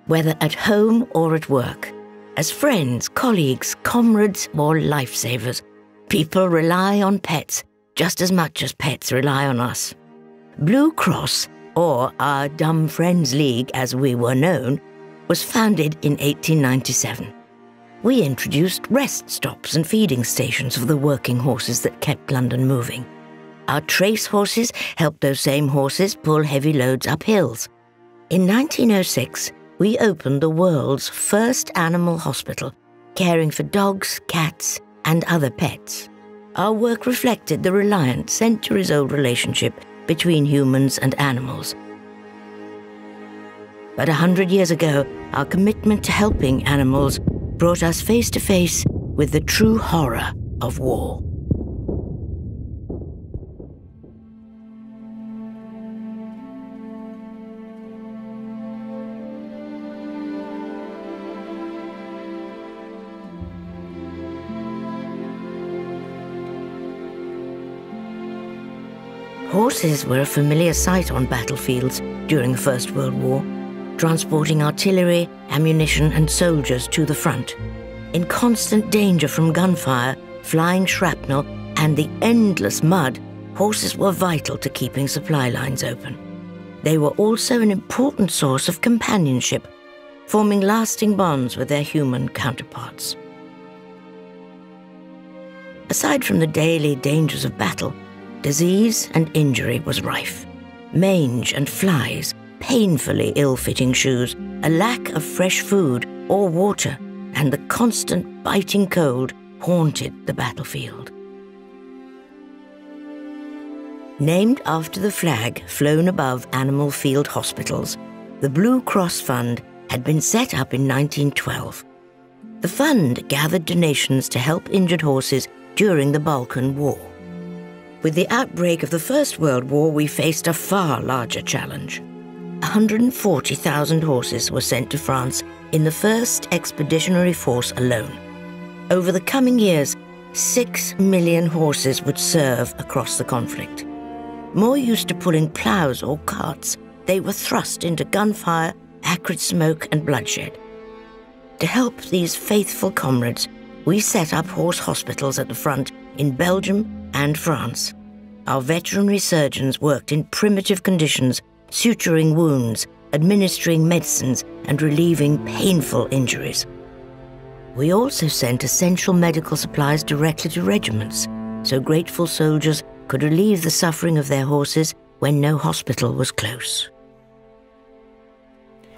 whether at home or at work. As friends, colleagues, comrades, or lifesavers, people rely on pets just as much as pets rely on us. Blue Cross, or our Dumb Friends League as we were known, was founded in 1897. We introduced rest stops and feeding stations for the working horses that kept London moving. Our trace horses helped those same horses pull heavy loads up hills. In 1906, we opened the world's first animal hospital, caring for dogs, cats, and other pets. Our work reflected the reliant, centuries-old relationship between humans and animals. But 100 years ago, our commitment to helping animals brought us face to face with the true horror of war. Horses were a familiar sight on battlefields during the First World War, transporting artillery, ammunition, and soldiers to the front. In constant danger from gunfire, flying shrapnel, and the endless mud, horses were vital to keeping supply lines open. They were also an important source of companionship, forming lasting bonds with their human counterparts. Aside from the daily dangers of battle, disease and injury was rife. Mange and flies, painfully ill-fitting shoes, a lack of fresh food or water, and the constant biting cold haunted the battlefield. Named after the flag flown above animal field hospitals, the Blue Cross Fund had been set up in 1912. The fund gathered donations to help injured horses during the Balkan War. With the outbreak of the First World War, we faced a far larger challenge. 140,000 horses were sent to France in the 1st Expeditionary Force alone. Over the coming years, 6 million horses would serve across the conflict. More used to pulling ploughs or carts, they were thrust into gunfire, acrid smoke, and bloodshed. To help these faithful comrades, we set up horse hospitals at the front in Belgium and France. Our veterinary surgeons worked in primitive conditions, suturing wounds, administering medicines, and relieving painful injuries. We also sent essential medical supplies directly to regiments, so grateful soldiers could relieve the suffering of their horses when no hospital was close.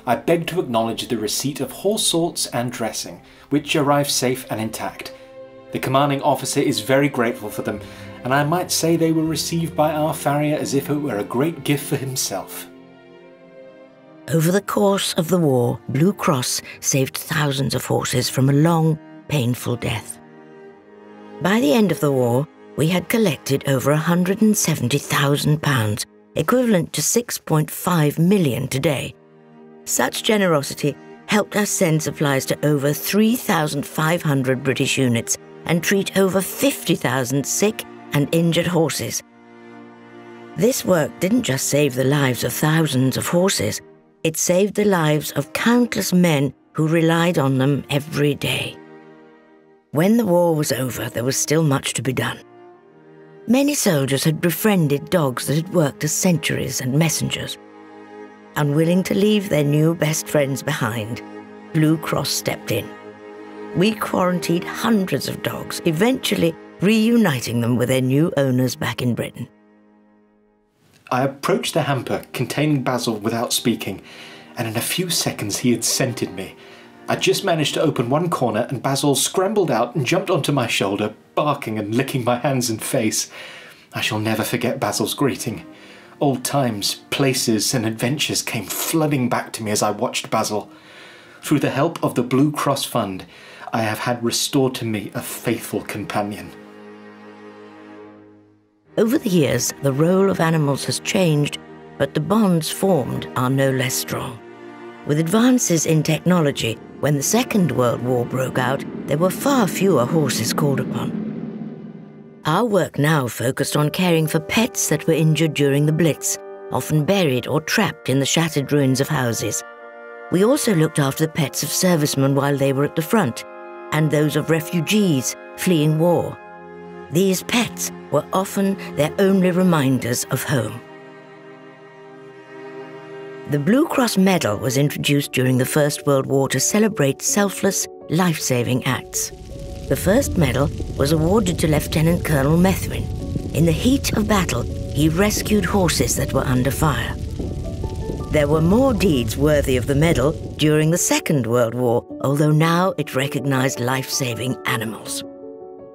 I beg to acknowledge the receipt of horse salts and dressing, which arrived safe and intact. The commanding officer is very grateful for them, and I might say they were received by our farrier as if it were a great gift for himself. Over the course of the war, Blue Cross saved thousands of horses from a long, painful death. By the end of the war, we had collected over £170,000, equivalent to 6.5 million today. Such generosity helped us send supplies to over 3,500 British units and treat over 50,000 sick and injured horses. This work didn't just save the lives of thousands of horses, it saved the lives of countless men who relied on them every day. When the war was over, there was still much to be done. Many soldiers had befriended dogs that had worked as sentries and messengers. Unwilling to leave their new best friends behind, Blue Cross stepped in. We quarantined hundreds of dogs, eventually reuniting them with their new owners back in Britain. I approached the hamper containing Basil without speaking, and in a few seconds he had scented me. I just managed to open one corner and Basil scrambled out and jumped onto my shoulder, barking and licking my hands and face. I shall never forget Basil's greeting. Old times, places and adventures came flooding back to me as I watched Basil. Through the help of the Blue Cross Fund, I have had restored to me a faithful companion. Over the years, the role of animals has changed, but the bonds formed are no less strong. With advances in technology, when the Second World War broke out, there were far fewer horses called upon. Our work now focused on caring for pets that were injured during the Blitz, often buried or trapped in the shattered ruins of houses. We also looked after the pets of servicemen while they were at the front, and those of refugees fleeing war. These pets were often their only reminders of home. The Blue Cross Medal was introduced during the First World War to celebrate selfless, life-saving acts. The first medal was awarded to Lieutenant Colonel Methuen. In the heat of battle, he rescued horses that were under fire. There were more deeds worthy of the medal during the Second World War, although now it recognized life-saving animals.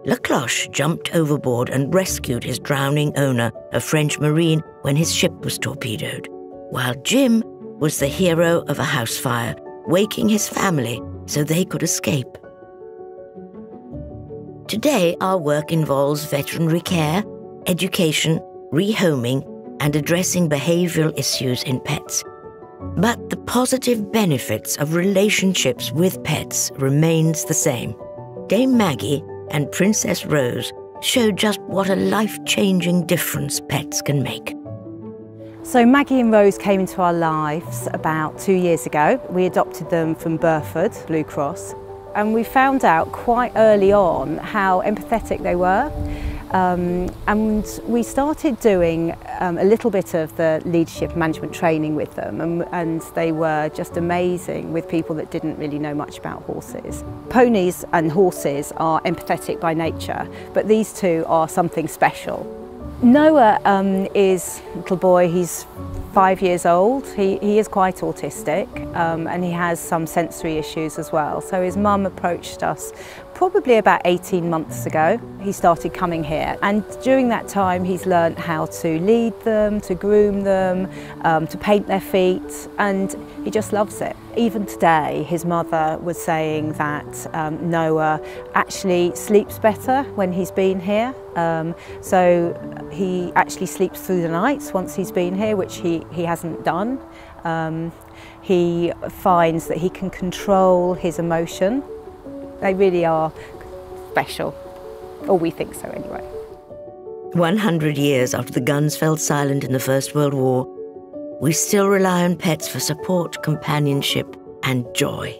Lecloche jumped overboard and rescued his drowning owner, a French Marine, when his ship was torpedoed, while Jim was the hero of a house fire, waking his family so they could escape. Today, our work involves veterinary care, education, rehoming, and addressing behavioral issues in pets. But the positive benefits of relationships with pets remains the same. Dame Maggie and Princess Rose showed just what a life-changing difference pets can make. So Maggie and Rose came into our lives about 2 years ago. We adopted them from Burford, Blue Cross, and we found out quite early on how empathetic they were. And we started doing a little bit of the leadership management training with them, and they were just amazing with people that didn't really know much about horses. Ponies and horses are empathetic by nature, but these two are something special. Noah is a little boy, he's 5 years old. He is quite autistic and he has some sensory issues as well. So his mum approached us probably about 18 months ago. He started coming here, and during that time he's learnt how to lead them, to groom them, to paint their feet, and he just loves it. Even today his mother was saying that Noah actually sleeps better when he's been here. So he actually sleeps through the nights once he's been here, which he hasn't done. He finds that he can control his emotion. They really are special, or we think so anyway. 100 years after the guns fell silent in the First World War, we still rely on pets for support, companionship, and joy.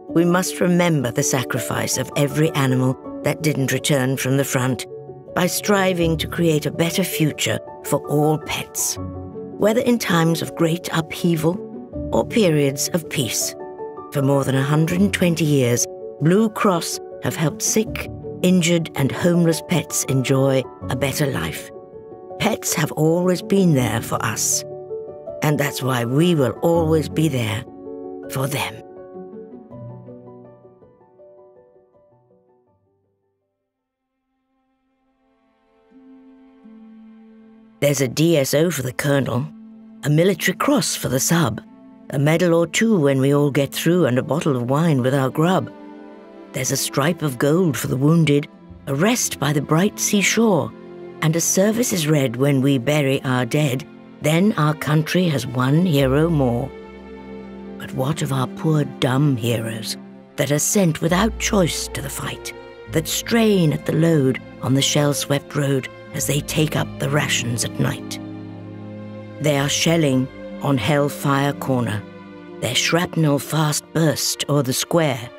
We must remember the sacrifice of every animal that didn't return from the front by striving to create a better future for all pets, whether in times of great upheaval or periods of peace. For more than 120 years, Blue Cross have helped sick, injured, and homeless pets enjoy a better life. Pets have always been there for us, and that's why we will always be there for them. There's a DSO for the colonel, a military cross for the sub, a medal or two when we all get through, and a bottle of wine with our grub. There's a stripe of gold for the wounded, a rest by the bright seashore, and a service is read when we bury our dead. Then our country has one hero more. But what of our poor dumb heroes that are sent without choice to the fight, that strain at the load on the shell-swept road as they take up the rations at night? They are shelling on Hellfire Corner, their shrapnel fast burst o'er the square,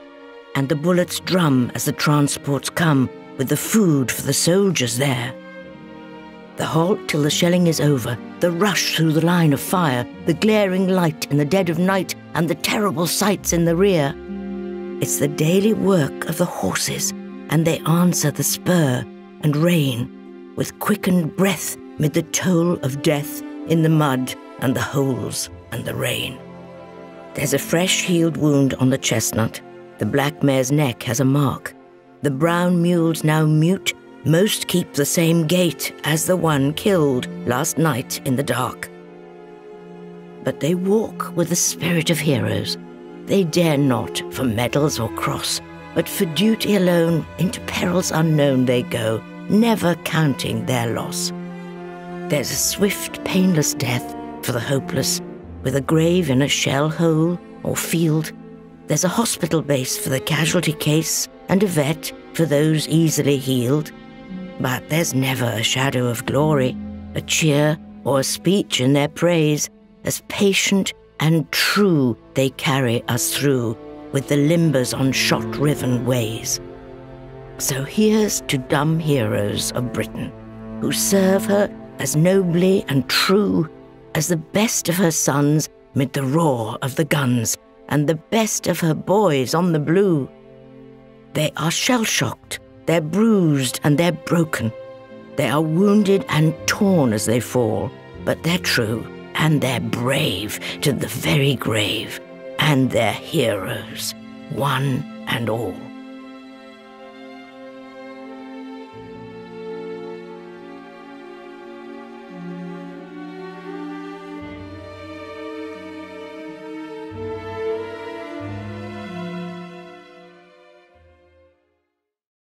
and the bullets drum as the transports come with the food for the soldiers there. The halt till the shelling is over, the rush through the line of fire, the glaring light in the dead of night, and the terrible sights in the rear. It's the daily work of the horses, and they answer the spur and rein with quickened breath mid the toll of death in the mud and the holes and the rain. There's a fresh-healed wound on the chestnut. The black mare's neck has a mark. The brown mules now mute, most keep the same gait as the one killed last night in the dark. But they walk with the spirit of heroes. They dare not for medals or cross, but for duty alone into perils unknown they go, never counting their loss. There's a swift, painless death for the hopeless, with a grave in a shell hole or field. There's a hospital base for the casualty case, and a vet for those easily healed. But there's never a shadow of glory, a cheer, or a speech in their praise, as patient, and true they carry us through with the limbers on shot-riven ways. So here's to dumb heroes of Britain, who serve her as nobly and true as the best of her sons mid the roar of the guns, and the best of her boys on the blue. They are shell-shocked, they're bruised and they're broken. They are wounded and torn as they fall, but they're true and they're brave to the very grave, and they're heroes, one and all.